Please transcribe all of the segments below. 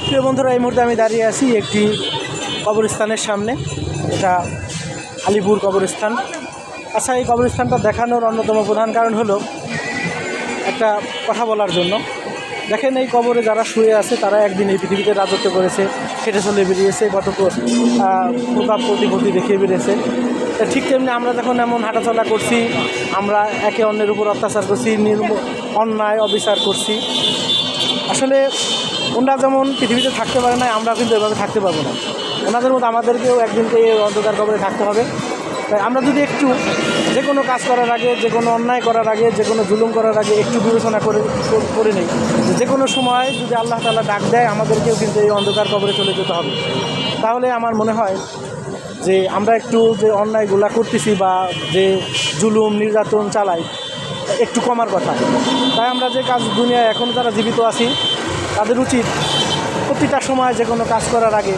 প্রিয় বন্ধুরা, এই মুহূর্তে আমি দাঁড়িয়ে আছি একটি কবরস্থানের সামনে। এটা আলিপুর কবরস্থান। আচ্ছা, এই কবরস্থানটা দেখানোর অন্যতম প্রধান কারণ হলো একটা কথা বলার জন্য। দেখেন, এই কবরে যারা শুয়ে আছে তারা একদিন এই পৃথিবীতে রাজত্ব করেছে, খেটে চলে বেরিয়েছে, কত প্রতাপ প্রতিপত্তি দেখিয়ে বেরিয়েছে। ঠিক তেমনি আমরা যখন এমন হাঁটাচলা করছি, আমরা একে অন্যের উপর অত্যাচার করছি, অন্যায় অবিচার করছি। আসলে ওনারা যেমন পৃথিবীতে থাকতে পারে না, আমরা কিন্তু এভাবে থাকতে পারবো না। ওনাদের মতো আমাদেরকেও একদিনকে এই অন্ধকার কবরে থাকতে হবে। তাই আমরা যদি একটু যে কোনো কাজ করার আগে, যে কোনো অন্যায় করার আগে, যে কোনো জুলুম করার আগে একটু বিবেচনা করে নিই যে কোনো সময় যদি আল্লাহ তাআলা ডাক দেয়, আমাদেরকেও কিন্তু এই অন্ধকার কবরে চলে যেতে হবে। তাহলে আমার মনে হয় যে আমরা একটু যে অন্যায়গুলা করতেছি বা যে জুলুম নির্যাতন চালাই, একটু কমার কথা। তাই আমরা যে কাজ দুনিয়ায় এখন যারা জীবিত আছি তাদের উচিত প্রতিটা সময় যে কোনো কাজ করার আগে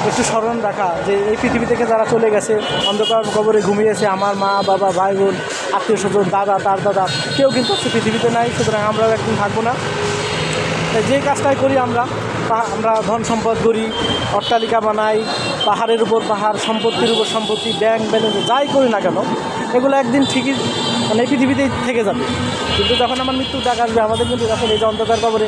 একটু স্মরণ রাখা যে এই পৃথিবী থেকে যারা চলে গেছে, অন্ধকার কবরে ঘুমিয়েছে, আমার মা বাবা ভাই বোন আত্মীয় স্বজন দাদা তার দাদা কেউ কিন্তু পৃথিবীতে নাই, সুতরাং আমরাও একদিন থাকবো না। যে কাজটাই করি আমরা ধন সম্পদ করি, অট্টালিকা বানাই, পাহাড়ের উপর পাহাড়, সম্পত্তির উপর সম্পত্তি, ব্যাংক ব্যালেন্স যাই করি না কেন, এগুলো একদিন ঠিকই এই পৃথিবীতেই থেকে যাবে। কিন্তু যখন আমার মৃত্যুর ডাক আসবে, আমাদের কিন্তু যখন এই যে অন্ধকার কবরে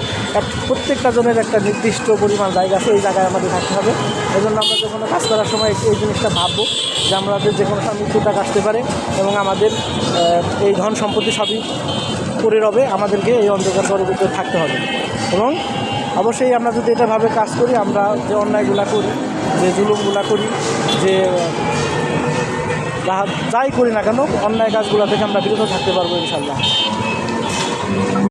প্রত্যেকটা জনের একটা নির্দিষ্ট পরিমাণ জায়গা আছে, এই জায়গায় আমাদের থাকতে হবে। এই জন্য আমরা যে কোনো কাজ করার সময় এই জিনিসটা ভাববো যে আমাদের যে কোনো সময় মৃত্যুর ডাক আসতে পারে এবং আমাদের এই ধন সম্পত্তি সবই পড়ে রবে, আমাদেরকে এই অন্ধকার কবরে থাকতে হবে। এবং অবশ্যই আমরা যদি এটাভাবে কাজ করি, আমরা যে অন্যায়গুলা করি, যে জুলুমগুলা করি, যে যাই করি না কেন, অন্যায় কাজগুলো থেকে আমরা বিরত থাকতে পারবো ইনশাআল্লাহ।